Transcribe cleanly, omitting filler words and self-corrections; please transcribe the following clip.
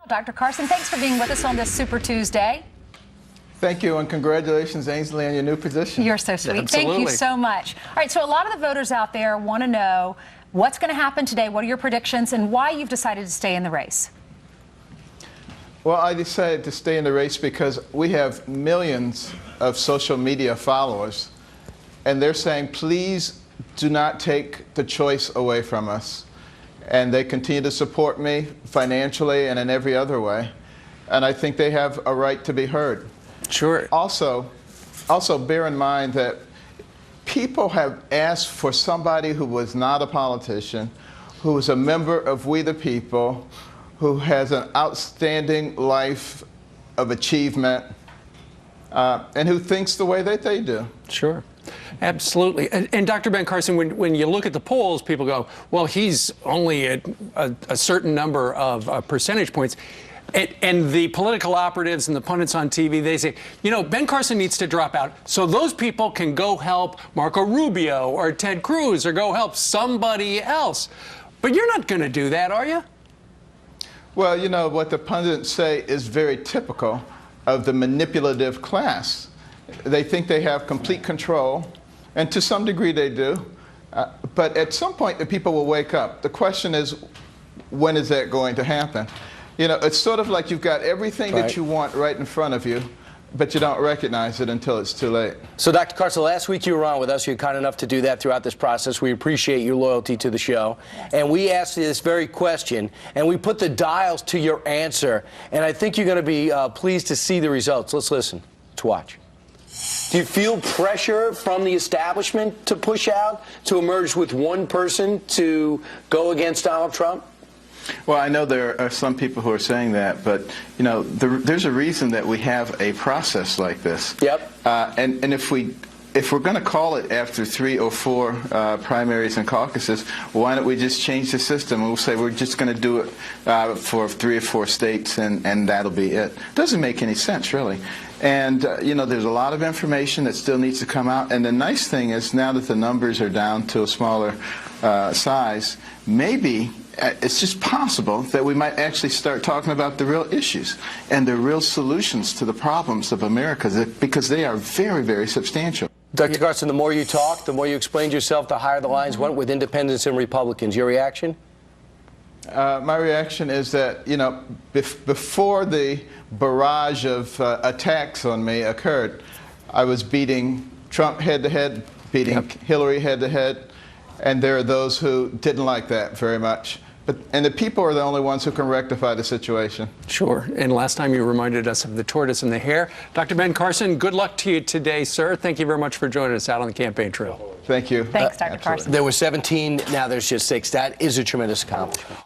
Dr. Carson, thanks for being with us on this Super Tuesday. Thank you, and congratulations, Ainsley, on your new position. You're so sweet. Absolutely. Thank you so much. All right, so a lot of the voters out there want to know what's going to happen today, what are your predictions, and why you've decided to stay in the race. Well, I decided to stay in the race because we have millions of social media followers, and they're saying, please do not take the choice away from us. And they continue to support me financially and in every other way. And I think they have a right to be heard. Sure. Also bear in mind that people have asked for somebody who was not a politician, who is a member of We the People, who has an outstanding life of achievement, and who thinks the way that they do. Sure. Absolutely. And Dr. Ben Carson, when you look at the polls, people go, well, he's only at a certain number of percentage points. And the political operatives and the pundits on TV, they say, you know, Ben Carson needs to drop out so those people can go help Marco Rubio or Ted Cruz or go help somebody else. But you're not going to do that, are you? Well, you know, what the pundits say is very typical of the manipulative class. They think they have complete control, and to some degree they do. But at some point, the people will wake up. The question is, when is that going to happen? You know, it's sort of like you've got everything that you want right in front of you, but you don't recognize it until it's too late. So, Dr. Carson, last week you were on with us. You were kind enough to do that throughout this process. We appreciate your loyalty to the show. And we asked you this very question, and we put the dials to your answer. And I think you're going to be pleased to see the results. Let's listen. Let's watch. Do you feel pressure from the establishment to push out, to emerge with one person to go against Donald Trump? Well, I know there are some people who are saying that, but, you know, there's a reason that we have a process like this. Yep. And if we're going to call it after 3 or 4 primaries and caucuses, why don't we just change the system? We'll say we're just going to do it for 3 or 4 states, and that'll be it. Doesn't make any sense, really. And, you know, there's a lot of information that still needs to come out. And the nice thing is, now that the numbers are down to a smaller size, maybe it's just possible that we might actually start talking about the real issues and the real solutions to the problems of America, because they are very, very substantial. Dr. Carson, the more you talk, the more you explained yourself, the higher the lines went with independents and Republicans. Your reaction? My reaction is that, you know, before the barrage of attacks on me occurred, I was beating Trump head-to-head, beating Hillary head-to-head, and there are those who didn't like that very much. And the people are the only ones who can rectify the situation. Sure. And last time you reminded us of the tortoise and the hare. Dr. Ben Carson, good luck to you today, sir. Thank you very much for joining us out on the campaign trail. Thank you. Thanks, Dr. Carson. There were 17, now there's just 6. That is a tremendous accomplishment.